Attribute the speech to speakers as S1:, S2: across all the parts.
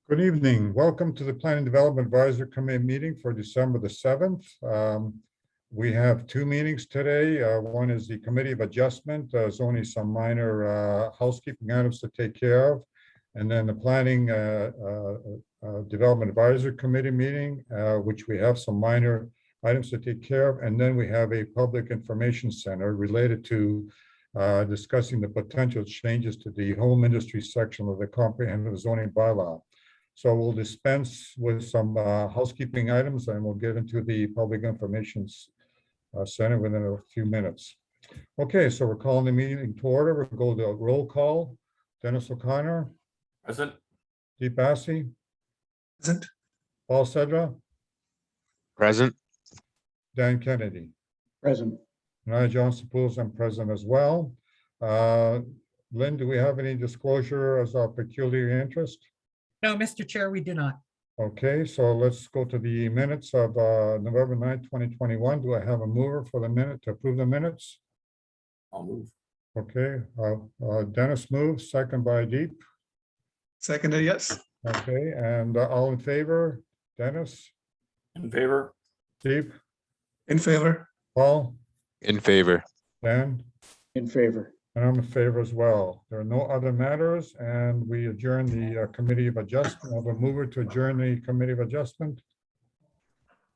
S1: Good evening. Welcome to the Planning Development Advisory Committee meeting for December the 7th. We have two meetings today. One is the Committee of Adjustment. There's only some minor housekeeping items to take care of. And then the Planning Development Advisory Committee meeting, which we have some minor items to take care of. And then we have a Public Information Center related to discussing the potential changes to the home industry section of the comprehensive zoning bylaw. So we'll dispense with some housekeeping items and we'll get into the Public Information Center within a few minutes. Okay, so we're calling the meeting to order. We'll go to a roll call. Dennis O'Connor.
S2: Present.
S1: Deep Assey.
S3: Present.
S1: Paul Sedra.
S4: Present.
S1: Dan Kennedy.
S3: Present.
S1: And I, John Sapoulos, I'm present as well. Lynn, do we have any disclosure as our peculiar interest?
S5: No, Mr. Chair, we do not.
S1: Okay, so let's go to the minutes of November 9th, 2021. Do I have a mover for the minute to approve the minutes?
S2: I'll move.
S1: Okay, Dennis moves, second by Deep.
S3: Seconded, yes.
S1: Okay, and all in favor? Dennis,
S2: In favor?
S1: Deep,
S3: In favor.
S1: Paul,
S4: In favor.
S1: Dan,
S3: In favor.
S1: and I'm in favor as well. There are no other matters, and we adjourn the Committee of Adjustment. I have a mover to adjourn the Committee of Adjustment.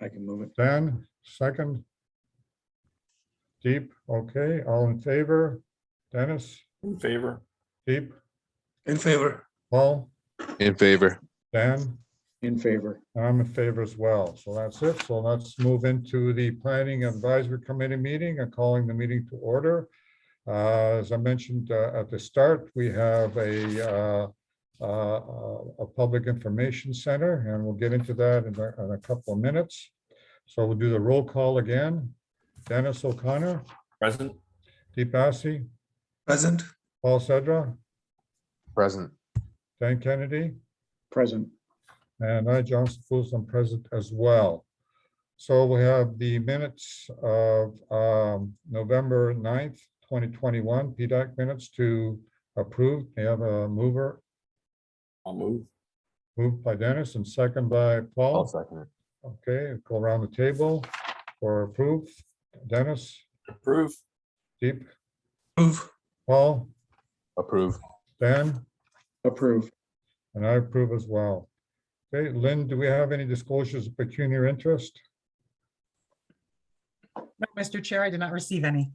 S3: I can move it.
S1: Dan, second. Deep, okay, all in favor? Dennis,
S2: In favor?
S1: Deep,
S3: In favor.
S1: Paul,
S4: In favor.
S1: Dan,
S3: In favor.
S1: and I'm in favor as well. So that's it. So let's move into the Planning Advisory Committee meeting and calling the meeting to order. As I mentioned at the start, we have a public information center, and we'll get into that in a couple of minutes. So we'll do the roll call again. Dennis O'Connor,
S2: Present.
S1: Deep Assey,
S3: Present.
S1: Paul Sedra,
S4: Present.
S1: Dan Kennedy,
S3: Present.
S1: and I, John Sapoulos, I'm present as well. So we have the minutes of November 9th, 2021, PDAC minutes to approve. They have a mover,
S2: I'll move.
S1: moved by Dennis and second by
S4: I'll
S1: Paul.
S4: second it.
S1: Okay, go around the table for approve. Dennis,
S2: Approve.
S1: Deep,
S3: Approve.
S1: Paul,
S4: Approve.
S1: Dan,
S3: Approve.
S1: and I approve as well. Okay, Lynn, do we have any disclosures of pecuniary interest?
S5: No, Mr. Chair, I did not receive any.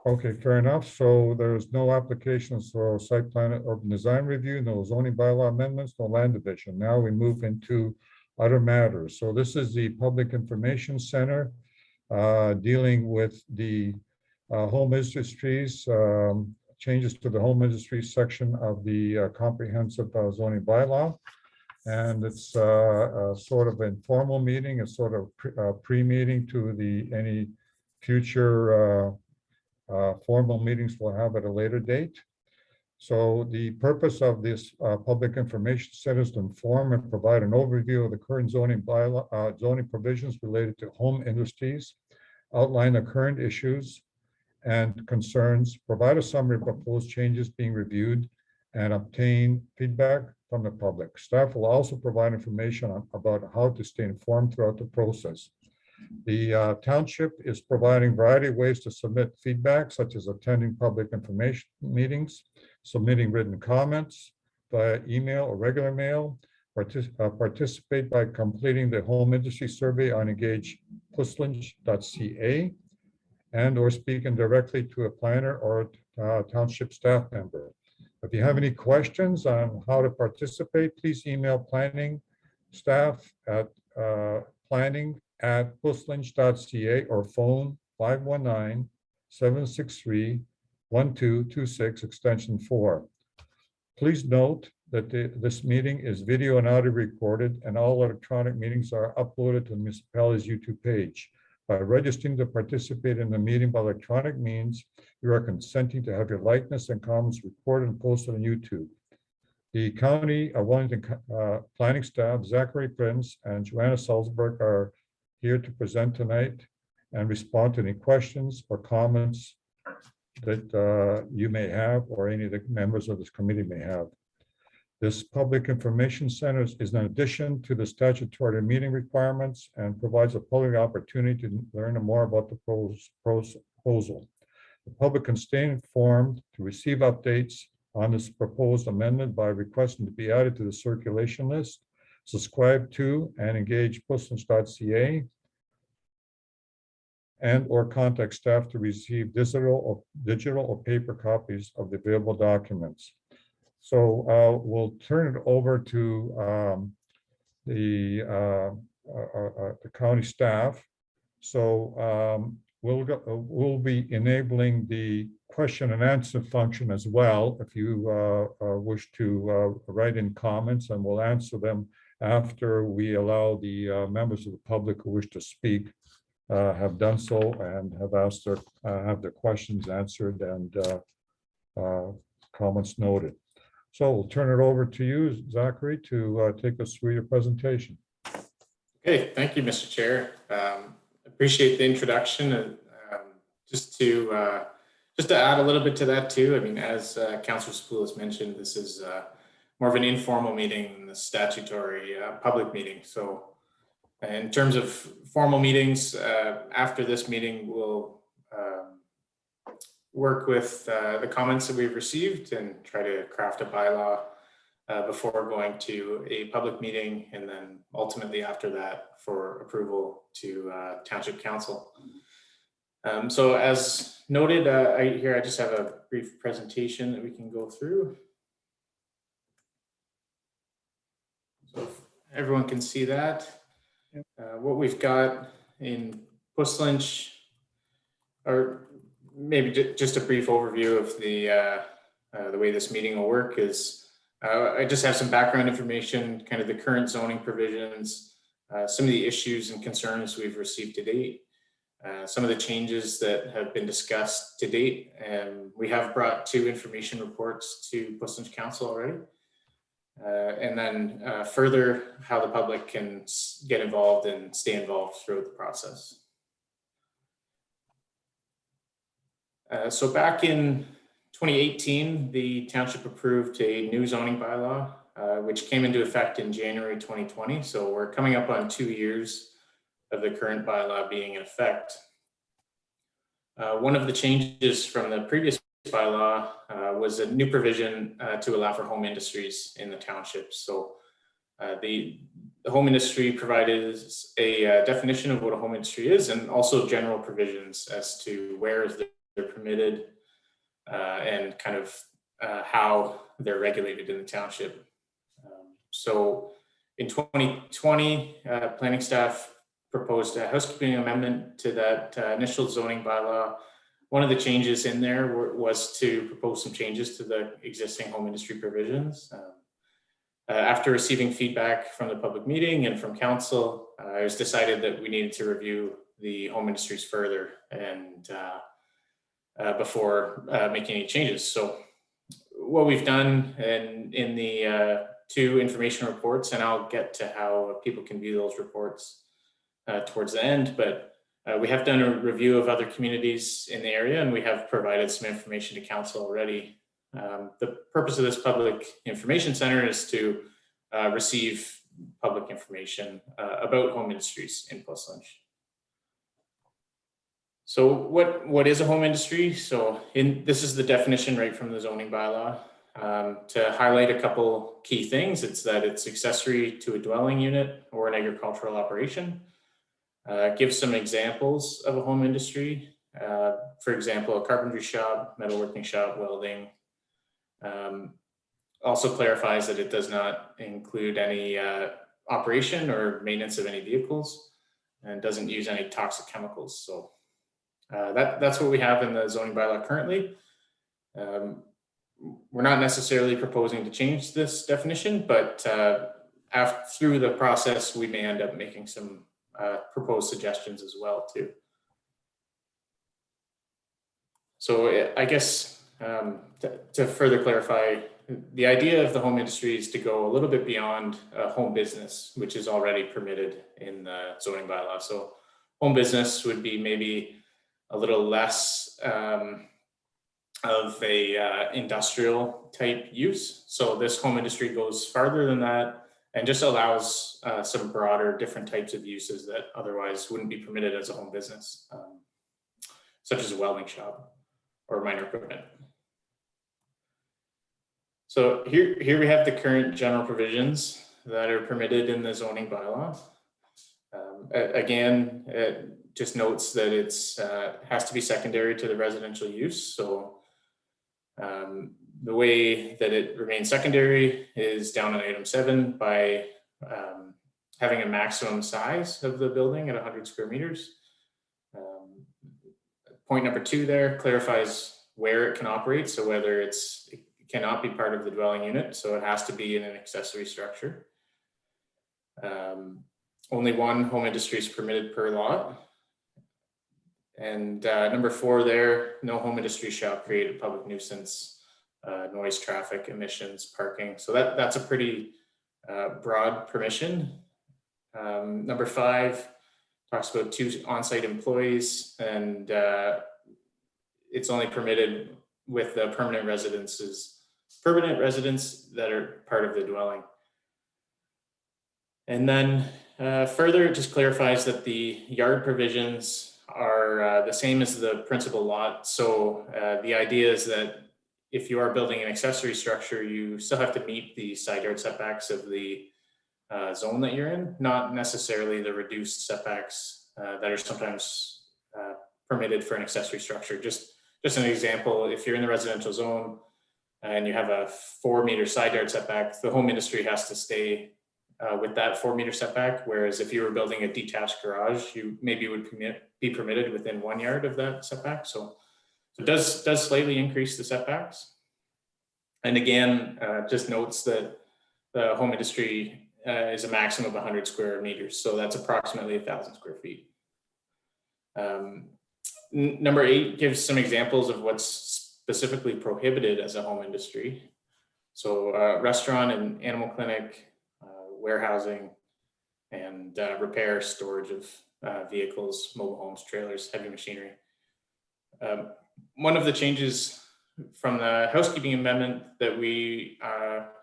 S1: Okay, fair enough. So there's no applications for site plan or design review, no zoning bylaw amendments, no land division. Now we move into other matters. So this is the Public Information Center dealing with the home industries, changes to the home industry section of the comprehensive zoning bylaw. And it's sort of informal meeting, a sort of pre-meeting to any future formal meetings we'll have at a later date. So the purpose of this Public Information Center is to inform and provide an overview of the current zoning bylaw, zoning provisions related to home industries, outline the current issues and concerns, provide a summary of proposed changes being reviewed, and obtain feedback from the public. Staff will also provide information about how to stay informed throughout the process. The township is providing a variety of ways to submit feedback, such as attending public information meetings, submitting written comments via email or regular mail, participate by completing the home industry survey on engagepuslinch.ca, and or speaking directly to a planner or township staff member. If you have any questions on how to participate, please email planning staff at planning@puslinch.ca or phone 519-763-1226 extension 4. Please note that this meeting is video and audio recorded, and all electronic meetings are uploaded to the municipality's YouTube page. By registering to participate in the meeting by electronic means, you are consenting to have your likeness and comments recorded and posted on YouTube. The County of Wellington planning staff, Zachary Prince and Joanna Salzberg, are here to present tonight and respond to any questions or comments that you may have or any of the members of this committee may have. This public information center is an addition to the statutory meeting requirements and provides a public opportunity to learn more about the proposal. The public can stay informed to receive updates on this proposed amendment by requesting to be added to the circulation list, subscribe to and engage puslinch.ca, and or contact staff to receive digital or paper copies of the available documents. So we'll turn it over to the county staff. So we'll be enabling the question and answer function as well, if you wish to write in comments, and we'll answer them after we allow the members of the public who wish to speak have done so and have asked have their questions answered and comments noted. So we'll turn it over to you, Zachary, to take us through your presentation.
S6: Okay, thank you, Mr. Chair. Appreciate the introduction. And just to add a little bit to that too, I mean, as Councillor Spoulos mentioned, this is more of an informal meeting than the statutory public meeting. So in terms of formal meetings, after this meeting, we'll work with the comments that we've received and try to craft a bylaw before going to a public meeting, and then ultimately after that for approval to Township Council. So as noted, I just have a brief presentation that we can go through. So if everyone can see that. What we've got in Puslinch, or maybe just a brief overview of the way this meeting will work is I just have some background information, kind of the current zoning provisions, some of the issues and concerns we've received to date, some of the changes that have been discussed to date. And we have brought 2 information reports to Puslinch Council already. And then further how the public can get involved and stay involved throughout the process. So back in 2018, the township approved a new zoning bylaw, which came into effect in January 2020. So we're coming up on 2 years of the current bylaw being in effect. One of the changes from the previous bylaw was a new provision to allow for home industries in the township. So the home industry provided a definition of what a home industry is, and also general provisions as to where they're permitted and kind of how they're regulated in the township. So in 2020, planning staff proposed a housekeeping amendment to that initial zoning bylaw. One of the changes in there was to propose some changes to the existing home industry provisions. After receiving feedback from the public meeting and from council, it was decided that we needed to review the home industries further and before making any changes. So what we've done in the 2 information reports, and I'll get to how people can view those reports towards the end, but we have done a review of other communities in the area, and we have provided some information to council already. The purpose of this public information center is to receive public information about home industries in Puslinch. So what is a home industry? So this is the definition right from the zoning bylaw. To highlight a couple key things, it's that it's accessory to a dwelling unit or an agricultural operation. Give some examples of a home industry. For example, a carpentry shop, metalworking shop, welding. Also clarifies that it does not include any operation or maintenance of any vehicles, and doesn't use any toxic chemicals. So that's what we have in the zoning bylaw currently. We're not necessarily proposing to change this definition, but through the process, we may end up making some proposed suggestions as well too. So I guess to further clarify, the idea of the home industry is to go a little bit beyond home business, which is already permitted in the zoning bylaw. So home business would be maybe a little less of a industrial type use. So this home industry goes farther than that and just allows some broader different types of uses that otherwise wouldn't be permitted as a home business, such as a welding shop or minor equipment. So here we have the current general provisions that are permitted in the zoning bylaw. Again, it just notes that it's has to be secondary to the residential use. So the way that it remains secondary is down on item 7 by having a maximum size of the building at 100 square meters. Point number 2 there clarifies where it can operate. So whether it cannot be part of the dwelling unit, so it has to be in an accessory structure. Only one home industry is permitted per lot. And number 4 there, no home industry shall create a public nuisance, noise, traffic, emissions, parking. So that's a pretty broad permission. Number 5 talks about 2 on-site employees, and it's only permitted with the permanent residents that are part of the dwelling. And then further, it just clarifies that the yard provisions are the same as the principal lot. So the idea is that if you are building an accessory structure, you still have to meet the side yard setbacks of the zone that you're in, not necessarily the reduced setbacks that are sometimes permitted for an accessory structure. Just an example, if you're in the residential zone and you have a 4-meter side yard setback, the home industry has to stay with that 4-meter setback. Whereas if you were building a detached garage, you maybe would be permitted within 1 yard of that setback. So it does slightly increase the setbacks. And again, just notes that the home industry is a maximum of 100 square meters. So that's approximately 1,000 square feet. Number 8 gives some examples of what's specifically prohibited as a home industry. So restaurant and animal clinic, warehousing, and repair, storage of vehicles, mobile homes, trailers, heavy machinery. One of the changes from the housekeeping amendment that we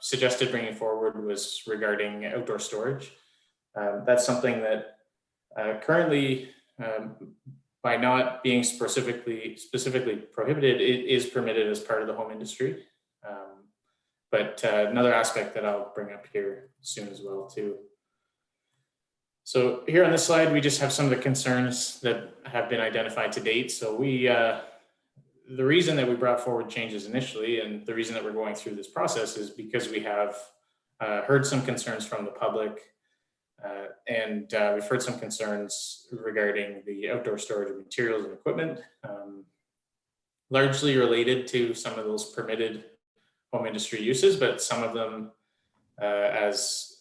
S6: suggested bringing forward was regarding outdoor storage. That's something that currently, by not being specifically prohibited, it is permitted as part of the home industry. But another aspect that I'll bring up here soon as well too. So here on this slide, we just have some of the concerns that have been identified to date. So the reason that we brought forward changes initially, and the reason that we're going through this process, is because we have heard some concerns from the public, and we've heard some concerns regarding the outdoor storage of materials and equipment, largely related to some of those permitted home industry uses, but some of them as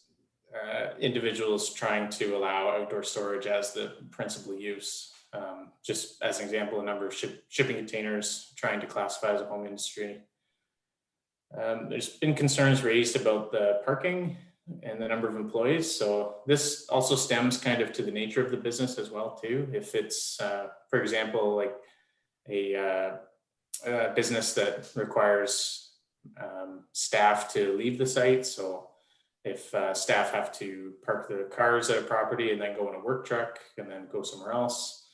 S6: individuals trying to allow outdoor storage as the principal use. Just as an example, a number of shipping containers trying to classify as a home industry. There's been concerns raised about the parking and the number of employees. So this also stems kind of to the nature of the business as well too. If it's, for example, like a business that requires staff to leave the site. So if staff have to park their cars at a property and then go in a work truck and then go somewhere else,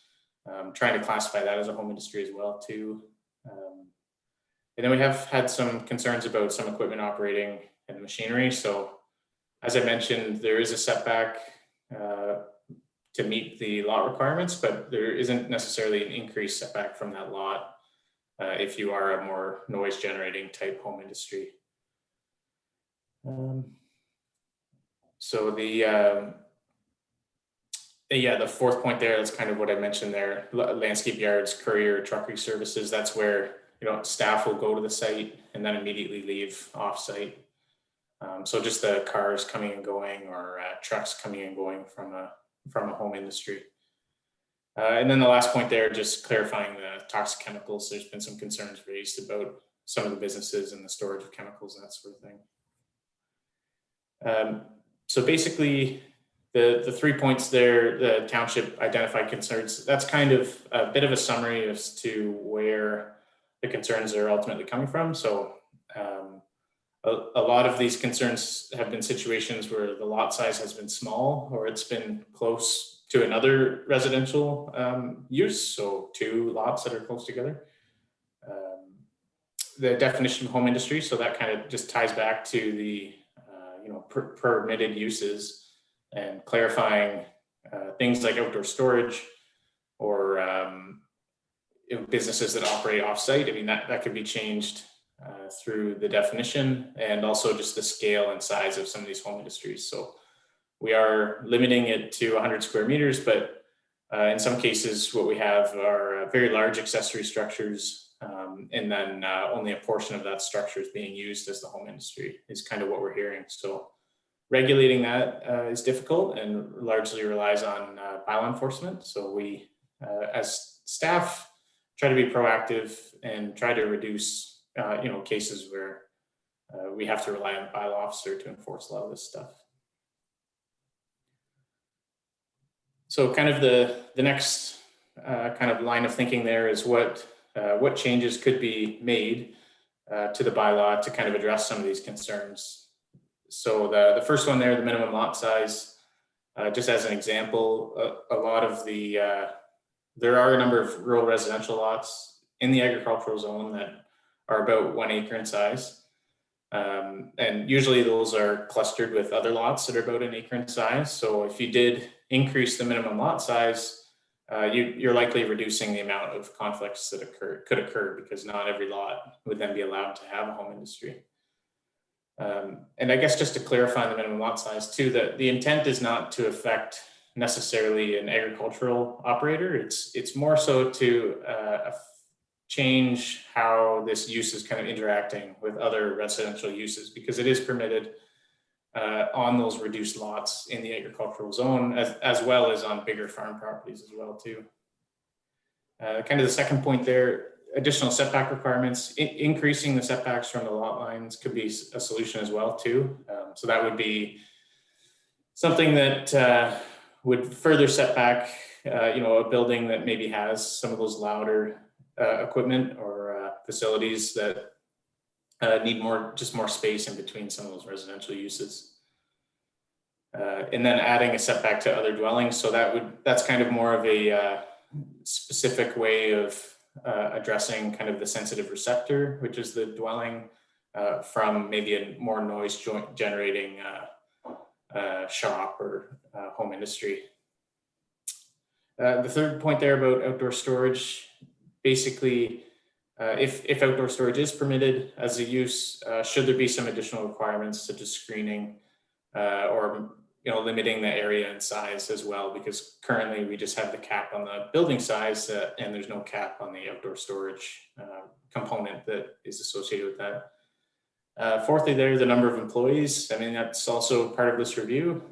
S6: trying to classify that as a home industry as well too. And then we have had some concerns about some equipment operating and machinery. So as I mentioned, there is a setback to meet the lot requirements, but there isn't necessarily an increased setback from that lot if you are a more noise generating type home industry. So the 4th point there, that's kind of what I mentioned there, landscape yards, courier, truckery services. That's where, staff will go to the site and then immediately leave off site. So just the cars coming and going, or trucks coming and going from a home industry. And then the last point there, just clarifying the toxic chemicals. There's been some concerns raised about some of the businesses and the storage of chemicals and that sort of thing. So basically, the 3 points there, the township identified concerns, that's kind of a bit of a summary as to where the concerns are ultimately coming from. So a lot of these concerns have been situations where the lot size has been small, or it's been close to another residential use, so 2 lots that are close together. The definition of home industry, so that kind of just ties back to the permitted uses and clarifying things like outdoor storage or businesses that operate off-site. I mean, that could be changed through the definition, and also just the scale and size of some of these home industries. So we are limiting it to 100 square meters, but in some cases what we have are very large accessory structures, and then only a portion of that structure is being used as the home industry is kind of what we're hearing. So regulating that is difficult and largely relies on bylaw enforcement. So we, as staff, try to be proactive and try to reduce cases where we have to rely on the bylaw officer to enforce a lot of this stuff. So kind of the next kind of line of thinking there is what changes could be made to the bylaw to kind of address some of these concerns. So the first one there, the minimum lot size, just as an example, a lot of the, there are a number of rural residential lots in the agricultural zone that are about 1 acre in size. And usually those are clustered with other lots that are about 1 acre in size. So if you did increase the minimum lot size, you're likely reducing the amount of conflicts that could occur, because not every lot would then be allowed to have a home industry. And I guess just to clarify the minimum lot size too, that the intent is not to affect necessarily an agricultural operator. It's more so to change how this use is kind of interacting with other residential uses, because it is permitted on those reduced lots in the agricultural zone, as well as on bigger farm properties as well too. Kind of the second point there, additional setback requirements, increasing the setbacks from the lot lines could be a solution as well too. So that would be something that would further setback, a building that maybe has some of those louder equipment or facilities that need more space in between some of those residential uses. And then adding a setback to other dwellings. So that's kind of more of a specific way of addressing kind of the sensitive receptor, which is the dwelling, from maybe a more noise generating shop or home industry. The third point there about outdoor storage, basically, if outdoor storage is permitted as a use, should there be some additional requirements such as screening or limiting the area and size as well, because currently we just have the cap on the building size and there's no cap on the outdoor storage component that is associated with that. Fourthly, there, the number of employees. I mean, that's also part of this review.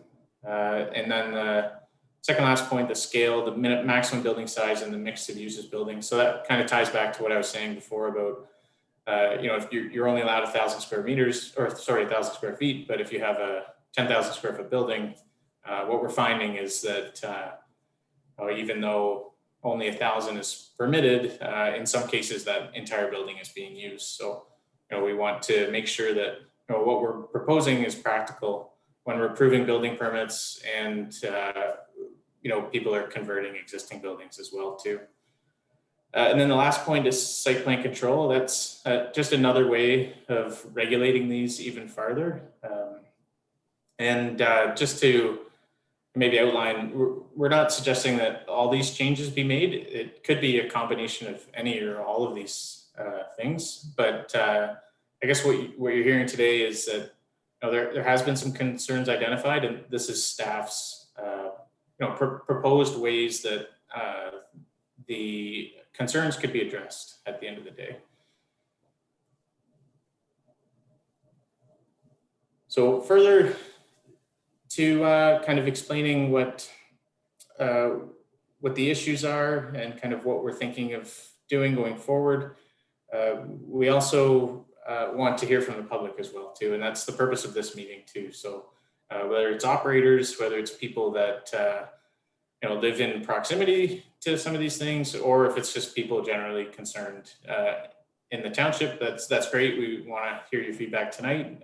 S6: And then the second last point, the scale, the maximum building size and the mix of uses building. So that kind of ties back to what I was saying before about, if you're only allowed 1,000 square meters, or sorry, 1,000 square feet, but if you have a 10,000 square foot building, what we're finding is that even though only 1,000 is permitted, in some cases that entire building is being used. So, we want to make sure that what we're proposing is practical when we're approving building permits, and people are converting existing buildings as well too. And then the last point is site plan control. That's just another way of regulating these even farther. And just to maybe outline, we're not suggesting that all these changes be made. It could be a combination of any or all of these things. But I guess what you're hearing today is that there has been some concerns identified, and this is staff's proposed ways that the concerns could be addressed at the end of the day. So further to kind of explaining what the issues are and kind of what we're thinking of doing going forward, we also want to hear from the public as well too, and that's the purpose of this meeting too. So whether it's operators, whether it's people that live in proximity to some of these things, or if it's just people generally concerned in the township, that's great. We want to hear your feedback tonight.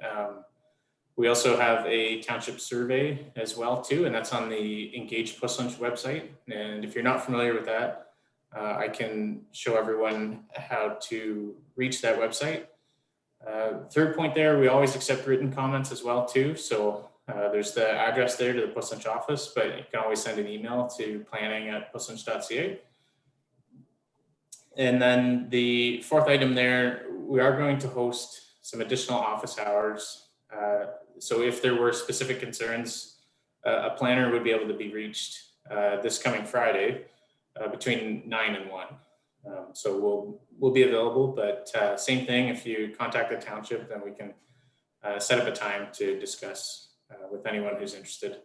S6: We also have a township survey as well too, and that's on the Engage Puslunch website. And if you're not familiar with that, I can show everyone how to reach that website. Third point there, we always accept written comments as well too. So there's the address there to the Puslunch office, but you can always send an email to planning@puslunch.ca. And then the fourth item there, we are going to host some additional office hours. So if there were specific concerns, a planner would be able to be reached this coming Friday between 9 and 1. So we'll be available, but same thing, if you contact the township, then we can set up a time to discuss with anyone who's interested.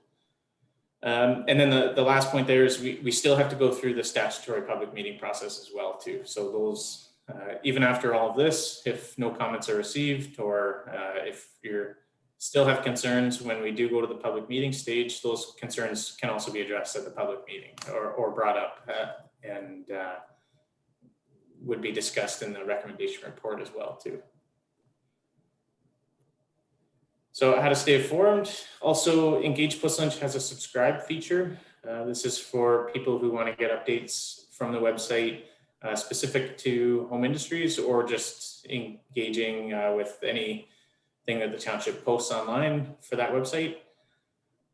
S6: And then the last point there is we still have to go through the statutory public meeting process as well too. So those, even after all of this, if no comments are received, or if you're still have concerns when we do go to the public meeting stage, those concerns can also be addressed at the public meeting or brought up and would be discussed in the recommendation report as well too. So how to stay informed. Also, Engage Puslunch has a subscribe feature. This is for people who want to get updates from the website specific to home industries, or just engaging with anything that the township posts online for that website.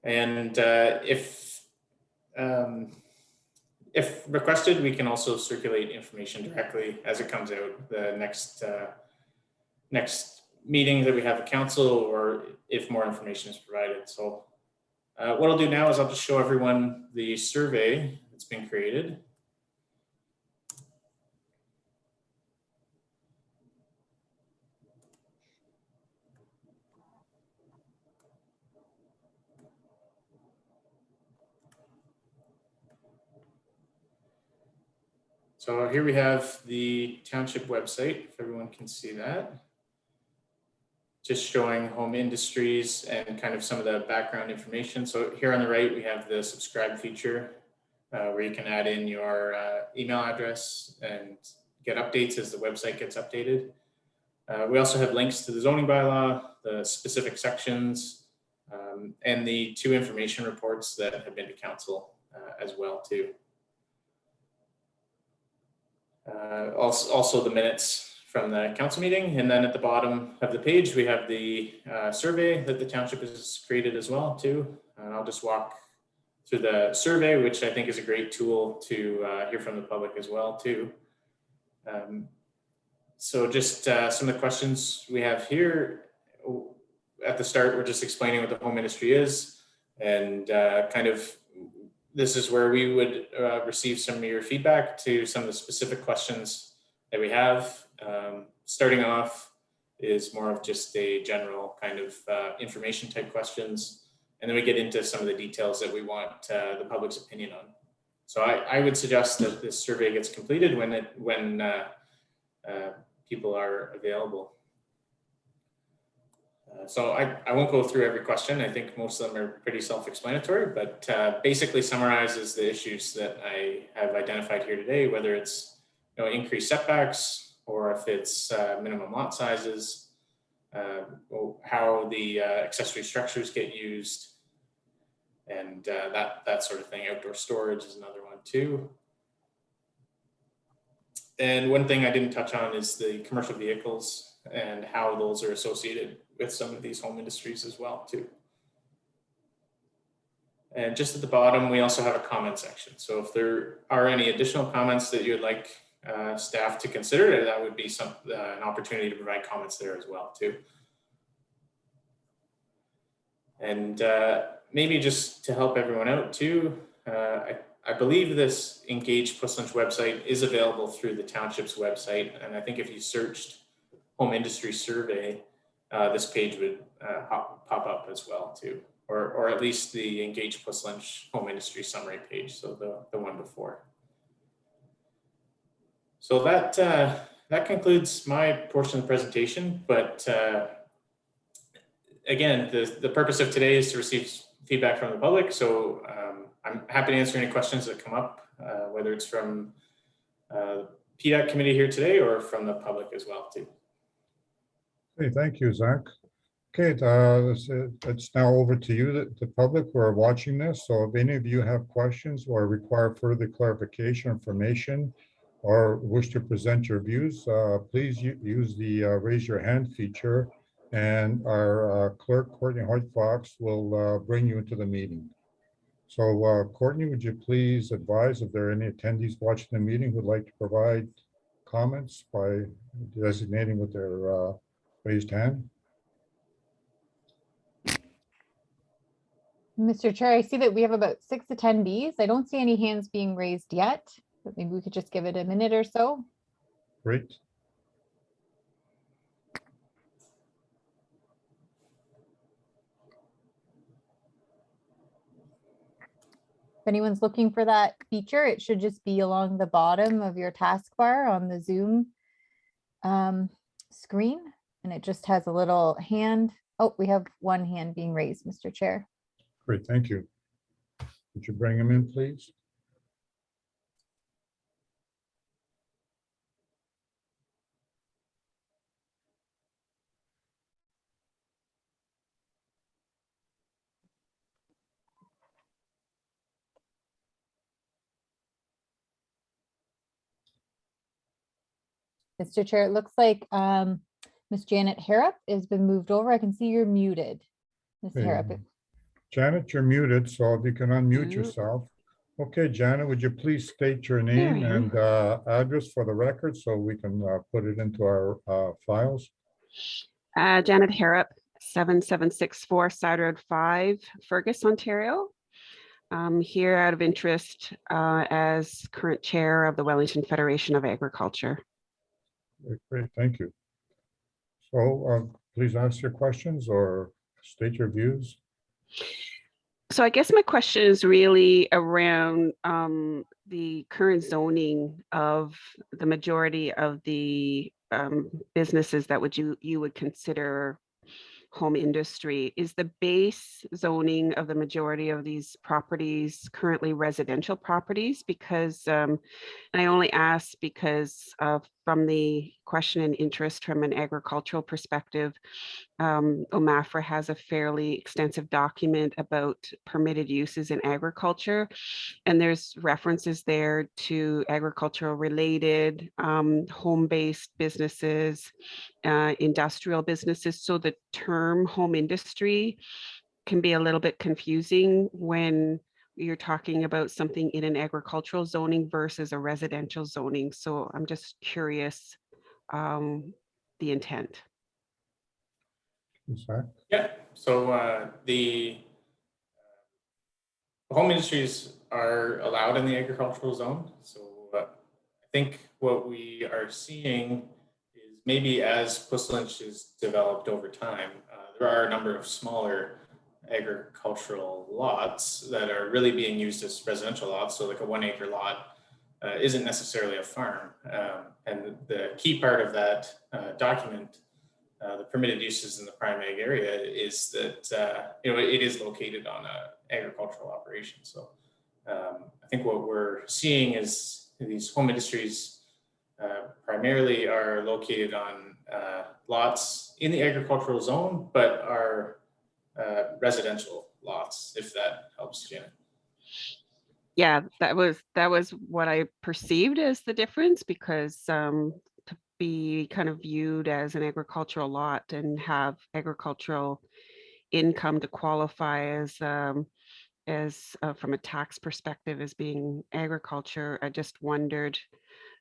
S6: And if requested, we can also circulate information directly as it comes out the next meeting that we have a council, or if more information is provided. So what I'll do now is I'll just show everyone the survey that's been created. So here we have the township website, if everyone can see that. Just showing home industries and kind of some of the background information. So here on the right, we have the subscribe feature where you can add in your email address and get updates as the website gets updated. We also have links to the zoning bylaw, the specific sections, and the 2 information reports that have been to council as well too. Also the minutes from the council meeting. And then at the bottom of the page, we have the survey that the township has created as well too. And I'll just walk through the survey, which I think is a great tool to hear from the public as well too. So just some of the questions we have here. At the start, we're just explaining what the home industry is, and kind of this is where we would receive some of your feedback to some of the specific questions that we have. Starting off is more of just a general kind of information type questions. And then we get into some of the details that we want the public's opinion on. So I would suggest that this survey gets completed when people are available. So I won't go through every question. I think most of them are pretty self-explanatory, but basically summarizes the issues that I have identified here today, whether it's increased setbacks, or if it's minimum lot sizes, how the accessory structures get used, and that sort of thing. Outdoor storage is another one too. And one thing I didn't touch on is the commercial vehicles and how those are associated with some of these home industries as well too. And just at the bottom, we also have a comment section. So if there are any additional comments that you would like staff to consider, that would be an opportunity to provide comments there as well too. And maybe just to help everyone out too, I believe this Engage Puslunch website is available through the township's website. And I think if you searched home industry survey, this page would pop up as well too, or at least the Engage Puslunch home industry summary page, so the one before. So that concludes my portion of the presentation, but again, the purpose of today is to receive feedback from the public. So I'm happy to answer any questions that come up, whether it's from PDAC committee here today or from the public as well too.
S1: Okay, thank you, Zach. Okay, it's now over to you, the public who are watching this. So if any of you have questions or require further clarification, information, or wish to present your views, please use the raise your hand feature, and our clerk, Courtney Hoyt Fox, will bring you into the meeting. So Courtney, would you please advise if there are any attendees watching the meeting who'd like to provide comments by designating with their raised hand?
S7: Mr. Chair, I see that we have about 6 attendees. I don't see any hands being raised yet, but maybe we could just give it a minute or so.
S1: Great.
S7: If anyone's looking for that feature, it should just be along the bottom of your taskbar on the Zoom screen. And it just has a little hand. Oh, we have one hand being raised, Mr. Chair.
S1: Great, thank you. Would you bring him in, please?
S7: Mr. Chair, it looks like Ms. Janet Harrop has been moved over. I can see you're muted. Ms. Harrop.
S1: Janet, you're muted, so if you can unmute
S8: Mute.
S1: yourself. Okay, Janet, would you please state your
S8: There
S1: name
S8: I am.
S1: and address for the record so we can put it into our files?
S8: Janet Harrop, 7764 Side Road 5, Fergus, Ontario. I'm here out of interest as current chair of the Wellington Federation of Agriculture.
S1: Great, thank you. So please ask your questions or state your views.
S8: So I guess my question is really around the current zoning of the majority of the businesses that you would consider home industry. Is the base zoning of the majority of these properties currently residential properties? Because and I only ask because from the question and interest from an agricultural perspective, OMAFRA has a fairly extensive document about permitted uses in agriculture, and there's references there to agricultural related, home-based businesses, industrial businesses. So the term home industry can be a little bit confusing when you're talking about something in an agricultural zoning versus a residential zoning. So I'm just curious the intent.
S1: Zach?
S6: Yeah, so the home industries are allowed in the agricultural zone. So I think what we are seeing is maybe as Puslinch is developed over time, there are a number of smaller agricultural lots that are really being used as residential lots. So like a 1 acre lot isn't necessarily a farm. And the key part of that document, the permitted uses in the prime ag area, is that it is located on an agricultural operation. So I think what we're seeing is these home industries primarily are located on lots in the agricultural zone, but are residential lots, if that helps, Janet.
S8: Yeah, that was what I perceived as the difference, because to be kind of viewed as an agricultural lot and have agricultural income to qualify as from a tax perspective as being agriculture, I just wondered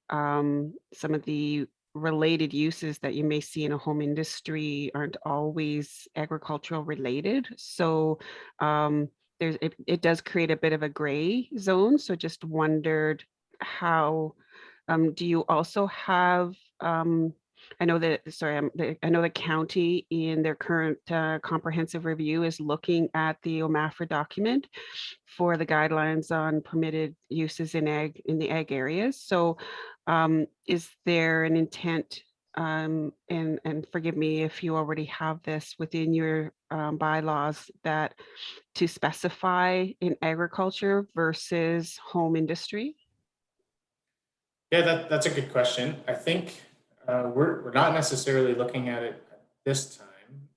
S8: some of the related uses that you may see in a home industry aren't always agricultural related. So it does create a bit of a gray zone. So just wondered how, do you also have, I know that, sorry, I know the county in their current comprehensive review is looking at the OMAFRA document for the guidelines on permitted uses in the ag areas. So is there an intent, and forgive me if you already have this within your bylaws, that to specify in agriculture versus home industry?
S6: Yeah, that's a good question. I think we're not necessarily looking at it at this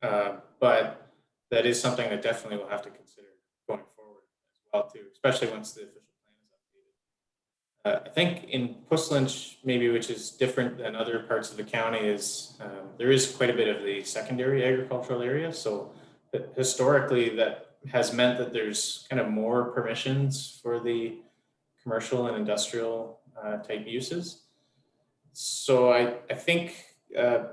S6: time, but that is something that definitely we'll have to consider going forward as well too, especially once the official plan is updated. I think in Puslinch, maybe which is different than other parts of the county, is there is quite a bit of the secondary agricultural area. So historically, that has meant that there's kind of more permissions for the commercial and industrial type uses. So I think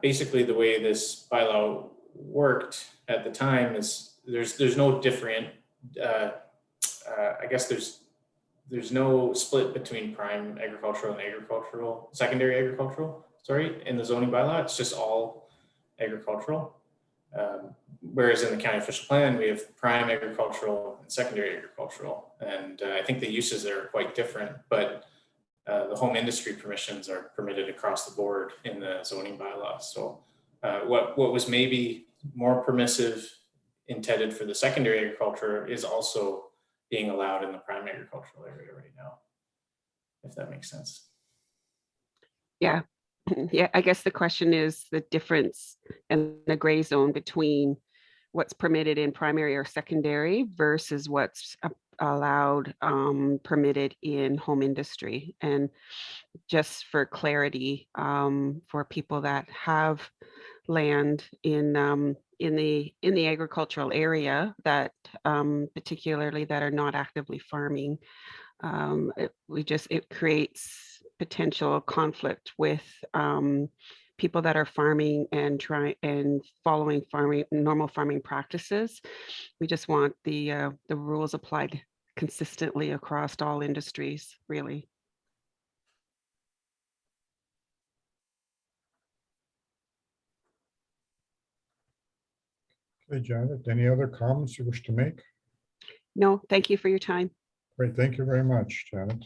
S6: basically the way this bylaw worked at the time is there's no different, I guess there's no split between prime agricultural and secondary agricultural, sorry, in the zoning bylaw. It's just all agricultural. Whereas in the county official plan, we have prime agricultural and secondary agricultural. And I think the uses there are quite different, but the home industry permissions are permitted across the board in the zoning bylaw. So what was maybe more permissive intended for the secondary agriculture is also being allowed in the prime agricultural area right now, if that makes sense.
S8: Yeah. Yeah, I guess the question is the difference and the gray zone between what's permitted in primary or secondary versus what's allowed, permitted in home industry. And just for clarity, for people that have land in the agricultural area that particularly that are not actively farming, it creates potential conflict with people that are farming and following normal farming practices. We just want the rules applied consistently across all industries, really.
S1: Okay, Janet, any other comments you wish to make?
S8: No, thank you for your time.
S1: Great, thank you very much, Janet.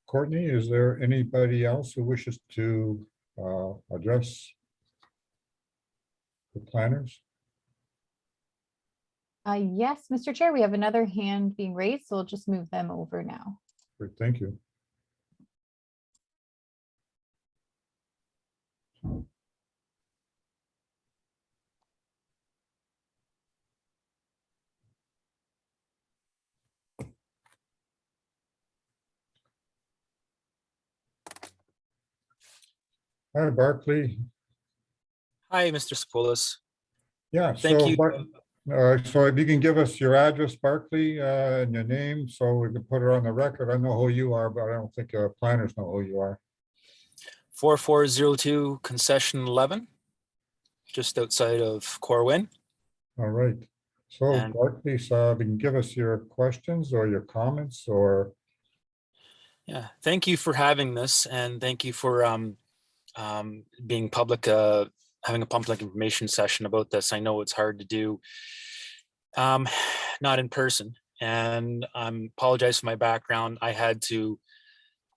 S1: Courtney, is there anybody else who wishes to address the planners?
S7: Yes, Mr. Chair, we have another hand being raised, so we'll just move them over now.
S1: Great, thank you. Hi, Barclay.
S9: Hi, Mr. Sepoulos.
S1: Yeah,
S9: Thank
S1: so,
S9: you.
S1: so if you can give us your address, Barclay, and your name, so we can put it on the record. I know who you are, but I don't think planners know who you are.
S9: 4402 Concession 11, just outside of Corwin.
S1: All right. So
S9: And-
S1: Barclay, so if you can give us your questions or your comments or.
S9: Yeah, thank you for having this, and thank you for being public, having a public information session about this. I know it's hard to do, not in person, and I apologize for my background. I had to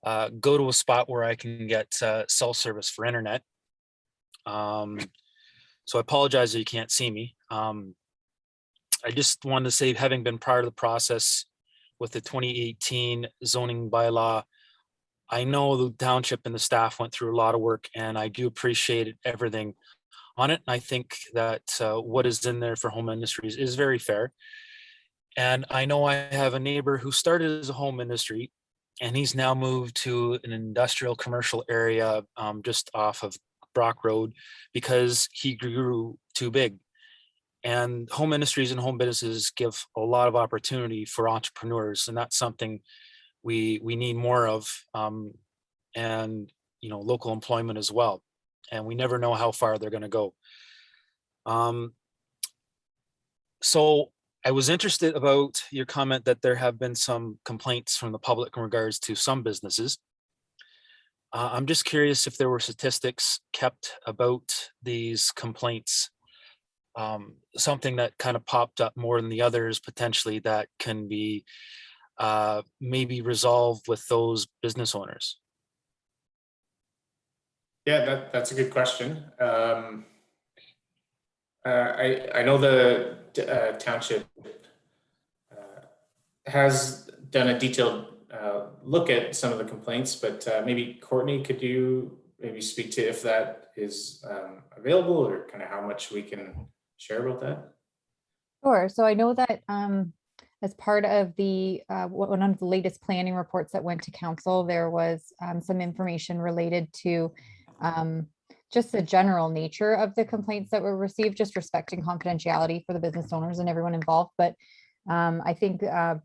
S9: go to a spot where I can get cell service for internet. So I apologize that you can't see me. I just wanted to say, having been part of the process with the 2018 zoning bylaw, I know the township and the staff went through a lot of work, and I do appreciate everything on it. And I think that what is in there for home industries is very fair. And I know I have a neighbor who started as a home industry, and he's now moved to an industrial commercial area just off of Brock Road because he grew too big. And home industries and home businesses give a lot of opportunity for entrepreneurs, and that's something we need more of, and local employment as well. And we never know how far they're going to go. So I was interested about your comment that there have been some complaints from the public in regards to some businesses. I'm just curious if there were statistics kept about these complaints. Something that kind of popped up more than the others potentially that can be maybe resolved with those business owners.
S6: Yeah, that's a good question. I know the township has done a detailed look at some of the complaints, but maybe Courtney, could you maybe speak to if that is available, or kind of how much we can share about that?
S7: Sure. So I know that as part of the one of the latest planning reports that went to council, there was some information related to just the general nature of the complaints that were received, just respecting confidentiality for the business owners and everyone involved. But I think the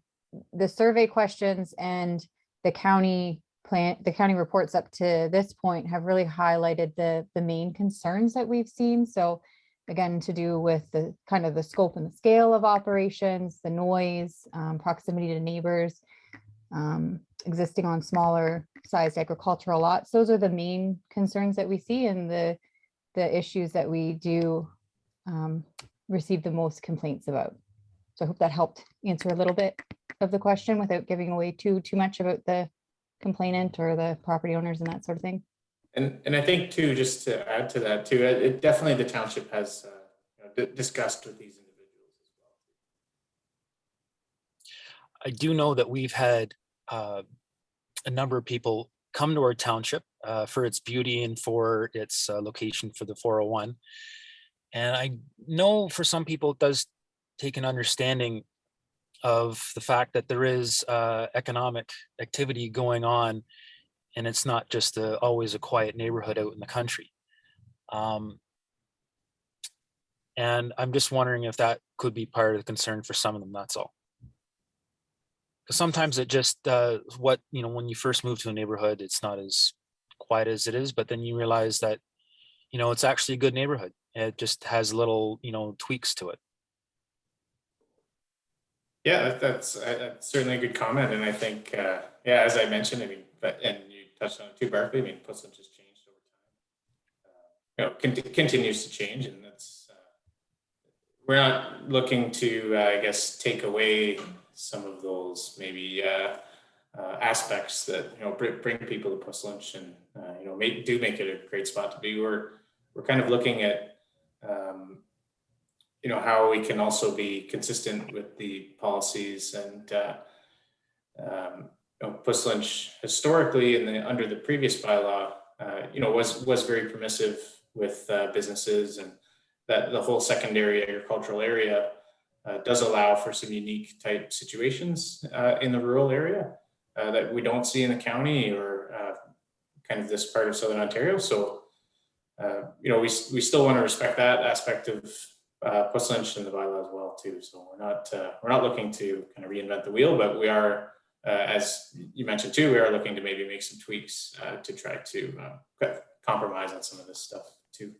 S7: survey questions and the county reports up to this point have really highlighted the main concerns that we've seen. So again, to do with the kind of the scope and the scale of operations, the noise, proximity to neighbors, existing on smaller sized agricultural lots. Those are the main concerns that we see, and the issues that we do receive the most complaints about. So I hope that helped answer a little bit of the question without giving away too much about the complainant or the property owners and that sort of thing.
S6: And I think too, just to add to that too, it definitely the township has discussed with these individuals as well.
S9: I do know that we've had a number of people come to our township for its beauty and for its location for the 401. And I know for some people it does take an understanding of the fact that there is economic activity going on, and it's not just always a quiet neighborhood out in the country. And I'm just wondering if that could be part of the concern for some of them, that's all. Because sometimes it just, when you first move to a neighborhood, it's not as quiet as it is, but then you realize that, it's actually a good neighborhood. It just has little, tweaks to it.
S6: Yeah, that's certainly a good comment. And I think, as I mentioned, and you touched on it too, Barclay, Pussland just changed over time. Continues to change, and that's, we're not looking to, take away some of those maybe aspects that, bring people to Pussland and, make it a great spot to be. We're kind of looking at, how we can also be consistent with the policies and, Pussland historically under the previous bylaw, was very permissive with businesses, and that the whole secondary agricultural area does allow for some unique type situations in the rural area that we don't see in the county or kind of this part of Southern Ontario. So, we still want to respect that aspect of Pussland and the bylaw as well too. So we're not looking to kind of reinvent the wheel, but we are, as you mentioned too, we are looking to maybe make some tweaks to try to compromise on some of this stuff too.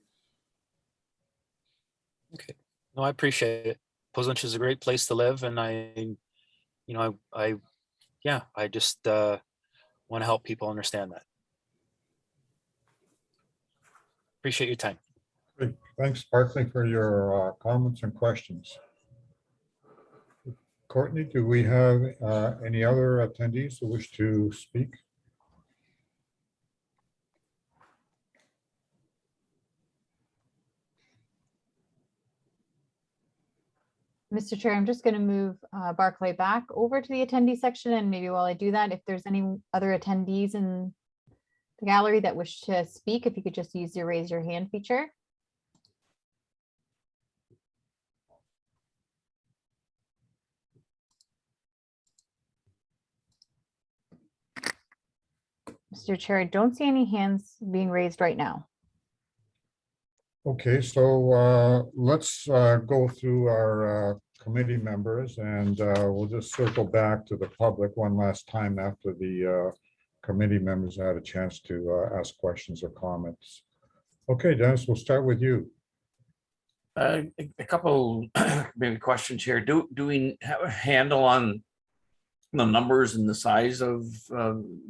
S9: Okay, no, I appreciate it. Pussland is a great place to live, and I just want to help people understand that. Appreciate your time.
S1: Great. Thanks, Barclay, for your comments and questions. Courtney, do we have any other attendees who wish to speak?
S7: Mr. Chair, I'm just going to move Barclay back over to the attendee section, and maybe while I do that, if there's any other attendees in the gallery that wish to speak, if you could just use your raise your hand feature. Mr. Chair, I don't see any hands being raised right now.
S1: Okay, so let's go through our committee members, and we'll just circle back to the public one last time after the committee members had a chance to ask questions or comments. Okay, Dennis, we'll start with you.
S2: A couple maybe questions here. Do we have a handle on the numbers and the size of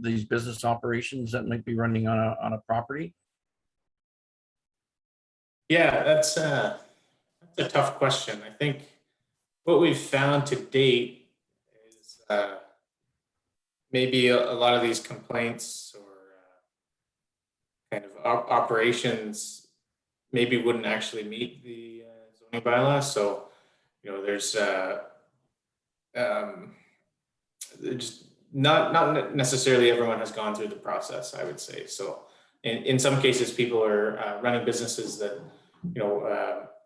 S2: these business operations that might be running on a property?
S6: Yeah, that's a tough question. I think what we've found to date is maybe a lot of these complaints or kind of operations maybe wouldn't actually meet the zoning bylaw. So, there's just not necessarily everyone has gone through the process, I would say. So in some cases, people are running businesses that,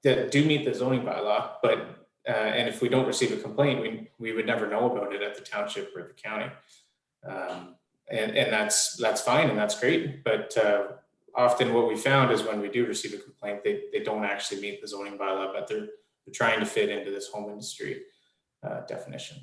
S6: that do meet the zoning bylaw, but and if we don't receive a complaint, we would never know about it at the township or the county. And that's fine and that's great. But often what we found is when we do receive a complaint, they don't actually meet the zoning bylaw, but they're trying to fit into this home industry definition.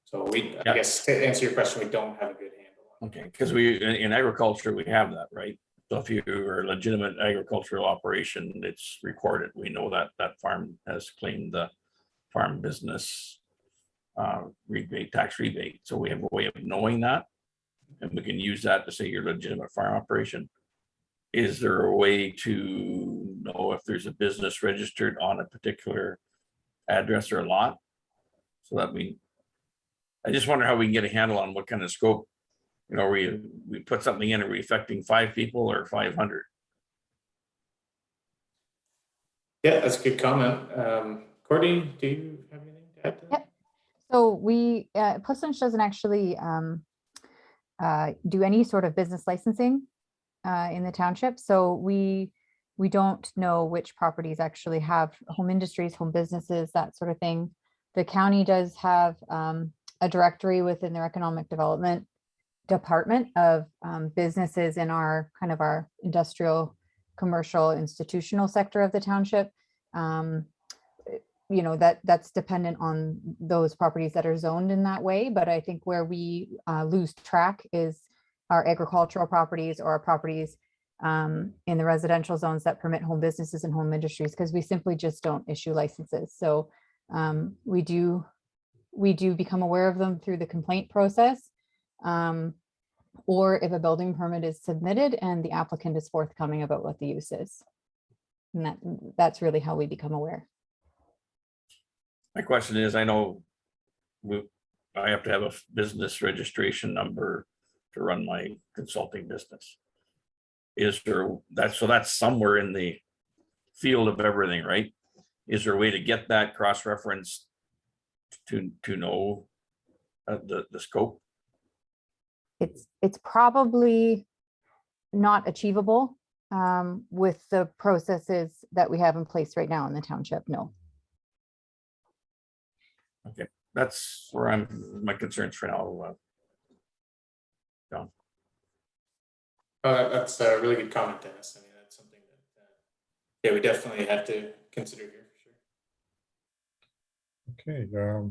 S6: So I guess to answer your question, we don't have a good handle on it.
S2: Okay, because in agriculture, we have that, right? So if you are a legitimate agricultural operation, it's recorded. We know that that farm has claimed the farm business tax rebate. So we have a way of knowing that. And we can use that to say you're a legitimate farm operation. Is there a way to know if there's a business registered on a particular address or lot? So that I just wonder how we can get a handle on what kind of scope, we put something in, are we affecting 5 people or 500?
S6: Yeah, that's a good comment. Courtney, do you have anything to add to that?
S7: Yep. So Postage doesn't actually do any sort of business licensing in the township. So we don't know which properties actually have home industries, home businesses, that sort of thing. The county does have a directory within their economic development department of businesses in our industrial, commercial, institutional sector of the township. That's dependent on those properties that are zoned in that way. But I think where we lose track is our agricultural properties or our properties in the residential zones that permit home businesses and home industries, because we simply just don't issue licenses. So we do become aware of them through the complaint process, or if a building permit is submitted and the applicant is forthcoming about what the use is. And that's really how we become aware.
S2: My question is, I know I have to have a business registration number to run my consulting business. So that's somewhere in the field of everything, right? Is there a way to get that cross-referenced to know the scope?
S7: It's probably not achievable with the processes that we have in place right now in the township. No.
S2: Okay, that's where my concerns for now. John.
S6: That's a really good comment, Dennis. I mean, that's something that we definitely have to consider here for sure.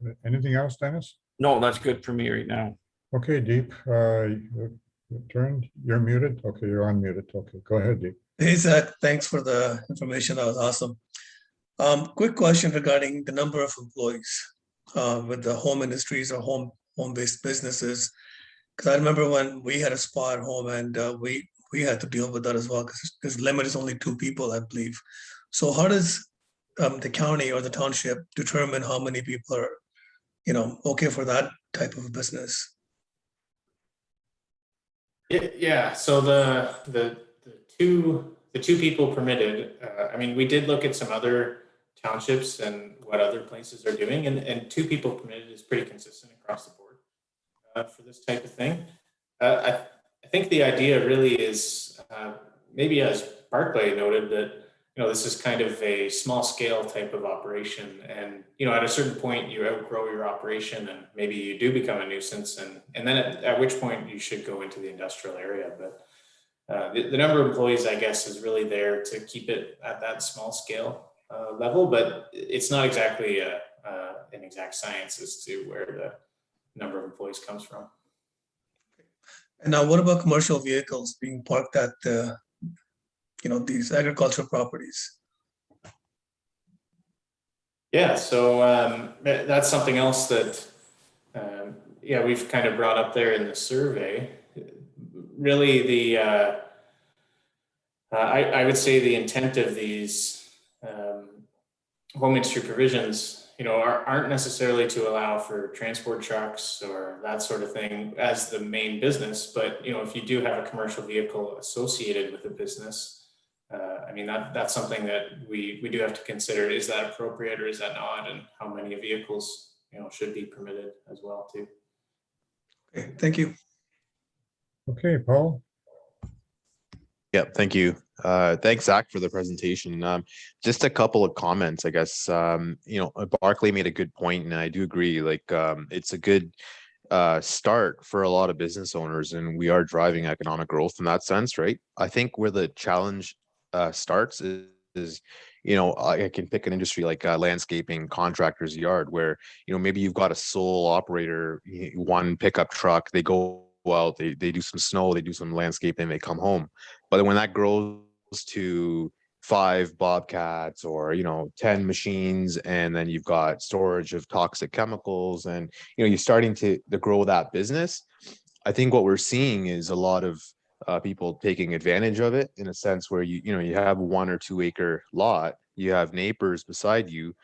S1: Okay. Anything else, Dennis?
S2: No, that's good for me right now.
S1: Okay, Deep, your turn. You're muted. Okay, you're unmuted. Okay, go ahead, Deep.
S10: Hey, Zach, thanks for the information. That was awesome. Quick question regarding the number of employees with the home industries or home-based businesses. Because I remember when we had a spa at home and we had to deal with that as well, because the limit is only 2 people, I believe. So how does the county or the township determine how many people are, okay for that type of business?
S6: Yeah. So the two people permitted. I mean, we did look at some other townships and what other places are doing, and 2 people permitted is pretty consistent across the board for this type of thing. I think the idea really is maybe, as Barclay noted, that this is kind of a small scale type of operation, and at a certain point you outgrow your operation and maybe you do become a nuisance, and then at which point you should go into the industrial area. But the number of employees, I guess, is really there to keep it at that small scale level, but it's not exactly an exact science as to where the number of employees comes from.
S10: And now what about commercial vehicles being parked at these agricultural properties?
S6: Yeah, so that's something else that we've kind of brought up there in the survey. Really, I would say the intent of these home industry provisions, aren't necessarily to allow for transport trucks or that sort of thing as the main business. But if you do have a commercial vehicle associated with a business, I mean, that's something that we do have to consider. Is that appropriate or is that not? And how many vehicles should be permitted as well too.
S10: Okay, thank you.
S1: Okay, Paul?
S4: Yep, thank you. Thanks, Zach, for the presentation. Just a couple of comments, I guess. Barclay made a good point, and I do agree. Like, it's a good start for a lot of business owners, and we are driving economic growth in that sense, right? I think where the challenge starts is I can pick an industry like landscaping, contractor's yard, where maybe you've got a sole operator, one pickup truck, they go out, they do some snow, they do some landscaping, they come home. But then when that grows to 5 bobcats or 10 machines, and then you've got storage of toxic chemicals, and you're starting to grow that business, I think what we're seeing is a lot of people taking advantage of it, in a sense where you have 1 or 2 acre lot, you have neighbors beside you,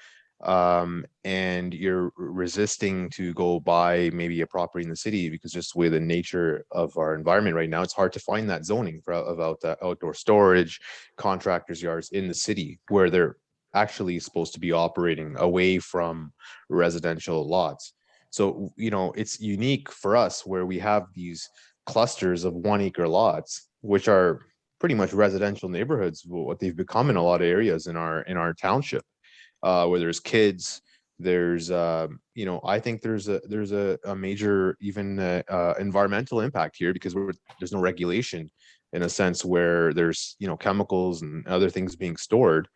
S4: and you're resisting to go buy maybe a property in the city, because just the way the nature of our environment right now, it's hard to find that zoning for about outdoor storage, contractors yards in the city, where they're actually supposed to be operating away from residential lots. So it's unique for us, where we have these clusters of 1 acre lots, which are pretty much residential neighborhoods, what they've become in a lot of areas in our township, where there's kids, there's I think there's a major even environmental impact here, because there's no regulation, in a sense where there's chemicals and other things being stored,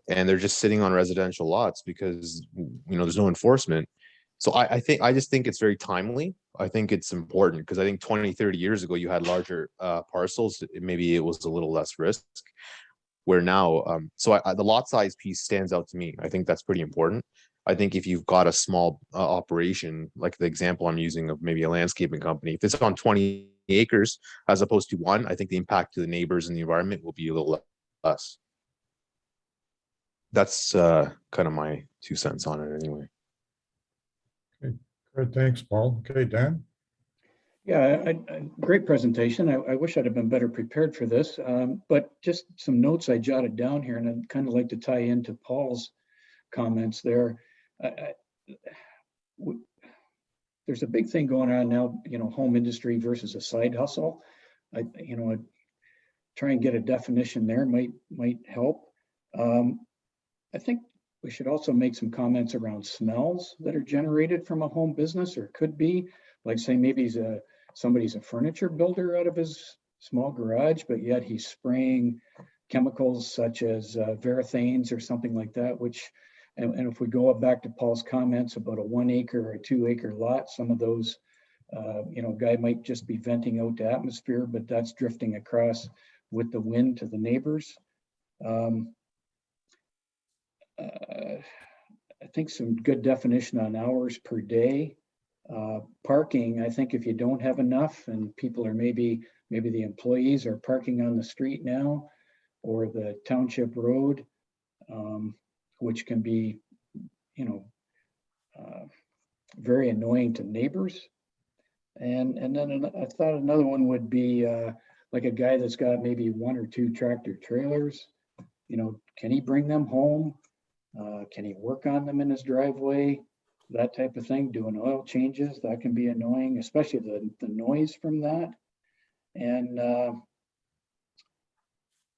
S4: and they're just sitting on residential lots because there's no enforcement. So I just think it's very timely. I think it's important, because I think 20-30 years ago you had larger parcels, maybe it was a little less risk, where now the lot size piece stands out to me. I think that's pretty important. I think if you've got a small operation, like the example I'm using of maybe a landscaping company, if it's on 20 acres as opposed to 1, I think the impact to the neighbors and the environment will be a little less. That's kind of my 2 cents on it anyway.
S1: Good, thanks, Paul. Okay, Dan?
S3: Yeah, great presentation. I wish I'd have been better prepared for this, but just some notes I jotted down here, and I'd kind of like to tie into Paul's comments there. There's a big thing going on now, home industry versus a side hustle. Try and get a definition there might help. I think we should also make some comments around smells that are generated from a home business, or could be, like, say maybe somebody's a furniture builder out of his small garage, but yet he's spraying chemicals such as varathanes or something like that, which, and if we go back to Paul's comments about a 1 acre or a 2 acre lot, some of those, guy might just be venting out to atmosphere, but that's drifting across with the wind to the neighbors. I think some good definition on hours per day. Parking, I think if you don't have enough, and people are maybe the employees are parking on the street now, or the township road, which can be, very annoying to neighbors. And then I thought another one would be like a guy that's got maybe 1 or 2 tractor trailers. Can he bring them home? Can he work on them in his driveway? That type of thing, doing oil changes, that can be annoying, especially the noise from that. And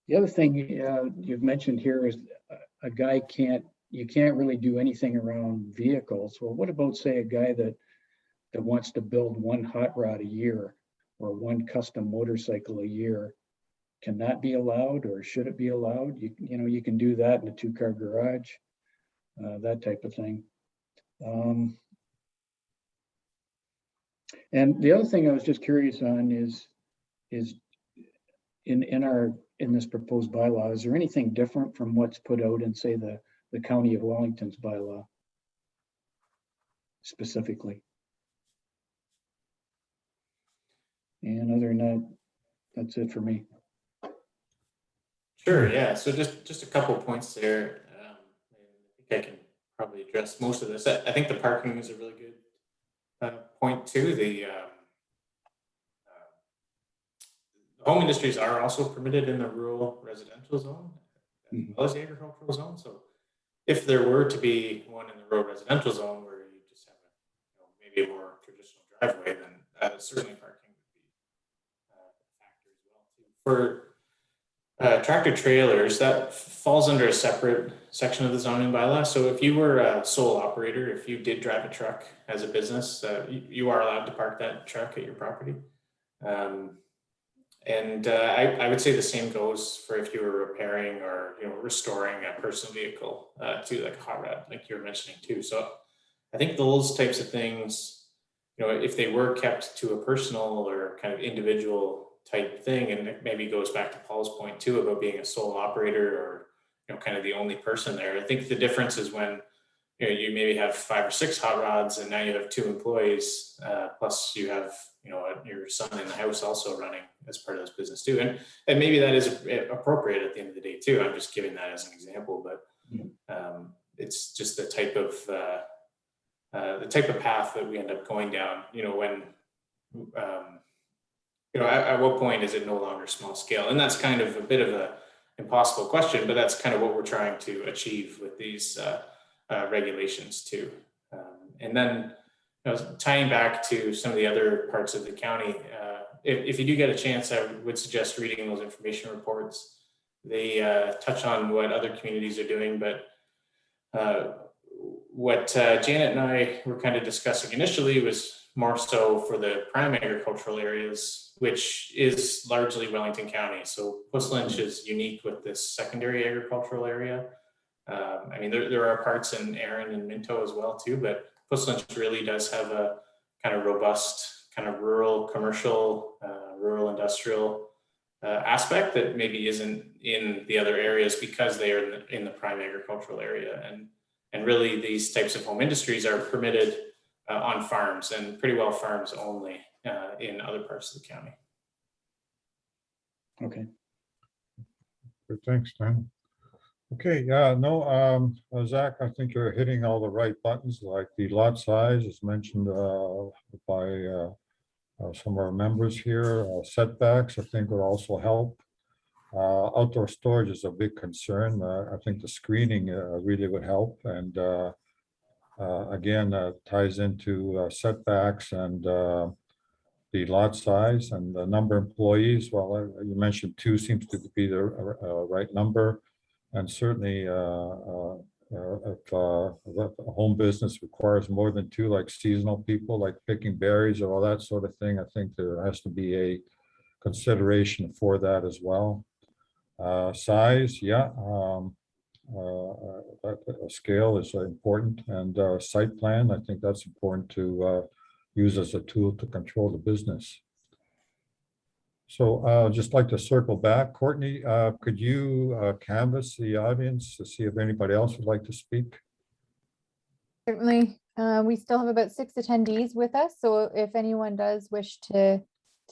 S3: the other thing you've mentioned here is you can't really do anything around vehicles. Well, what about, say, a guy that wants to build 1 hot rod a year or 1 custom motorcycle a year? Can that be allowed, or should it be allowed? You can do that in a 2-car garage, that type of thing. And the other thing I was just curious on is in this proposed bylaw, is there anything different from what's put out in, say, the County of Wellington's bylaw specifically? And other than that, that's it for me.
S6: Sure, yeah. So just a couple of points there. I think I can probably address most of this. I think the parking is a really good point too. The home industries are also permitted in the rural residential zone as well as the agricultural zone. So if there were to be one in the rural residential zone where you just have maybe a more traditional driveway, then certainly parking would be a factor as well too. For tractor trailers, that falls under a separate section of the zoning bylaw. So if you were a sole operator, if you did drive a truck as a business, you are allowed to park that truck at your property. I would say the same goes for if you were repairing or restoring a personal vehicle to like a hot rod, like you were mentioning too. So I think those types of things, if they were kept to a personal or kind of individual type thing, and it maybe goes back to Paul's point too about being a sole operator or kind of the only person there. I think the difference is when you maybe have 5 or 6 hot rods and now you have 2 employees, plus you have your son in the house also running as part of this business too, and maybe that is appropriate at the end of the day too. I'm just giving that as an example, but it's just the type of path that we end up going down. When at what point is it no longer small scale? And that's kind of a bit of a impossible question, but that's kind of what we're trying to achieve with these regulations too. And then tying back to some of the other parts of the county, if you do get a chance, I would suggest reading those information reports. They touch on what other communities are doing, but what Janet and I were kind of discussing initially was more so for the prime agricultural areas, which is largely Wellington County. So Puss Lynch is unique with this secondary agricultural area. I mean, there are parts in Erin and Minto as well too, but Puss Lynch really does have a kind of robust, kind of rural commercial, rural industrial aspect that maybe isn't in the other areas because they are in the prime agricultural area. And really these types of home industries are permitted on farms, and pretty well farms only in other parts of the county.
S3: Okay.
S1: Good, thanks, Dan. Okay, Zach, I think you're hitting all the right buttons, like the lot size is mentioned by some of our members here. Setbacks, I think, would also help. Outdoor storage is a big concern. I think the screening really would help, and again, ties into setbacks and the lot size and the number of employees. Well, you mentioned 2 seems to be the right number. And certainly, if a home business requires more than 2, like seasonal people, like picking berries or all that sort of thing, I think there has to be a consideration for that as well. Size, yeah, scale is important, and site plan, I think that's important to use as a tool to control the business. So I'd just like to circle back. Courtney, could you canvass the audience to see if anybody else would like to speak?
S7: Certainly. We still have about 6 attendees with us. So if anyone does wish to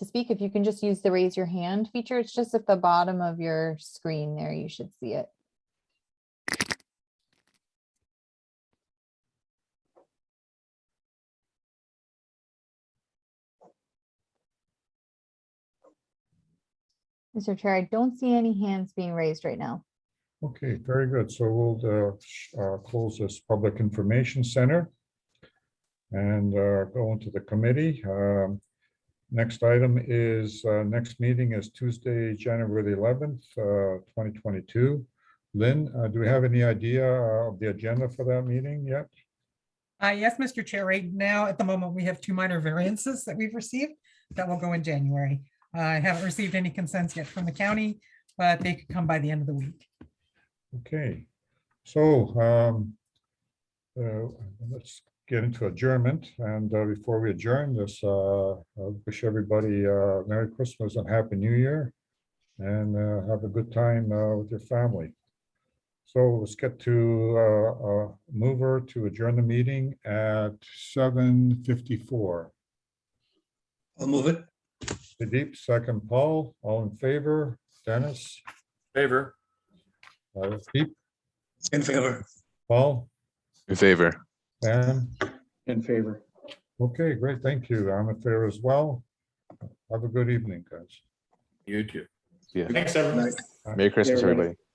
S7: speak, if you can just use the raise your hand feature, it's just at the bottom of your screen there. You should see it. Mr. Chair, I don't see any hands being raised right now.
S1: Okay, very good. So we'll close this Public Information Center and go into the committee. Next item is, next meeting is Tuesday, January the 11th, 2022. Lynn, do we have any idea of the agenda for that meeting yet?
S5: Yes, Mr. Chair, right now, at the moment, we have 2 minor variances that we've received that will go in January. I haven't received any consents yet from the county, but they could come by the end of the week.
S1: Okay, so let's get into adjournment. And before we adjourn this, wish everybody Merry Christmas and Happy New Year, and have a good time with your family. So let's get to mover to adjourn the meeting at 7:54.
S10: I'll move it.
S1: Deep, second, Paul, all in favor, Dennis,
S2: Favor.
S1: Deep,
S10: In favor.
S1: Paul,
S4: In favor.
S1: Dan.
S3: In favor.
S1: Okay, great, thank you. I'm in favor as well. Have a good evening, guys.
S2: You too.
S4: Yeah.
S6: Thanks, everyone.
S10: Night.
S4: Merry Christmas,
S3: everybody.
S4: everybody.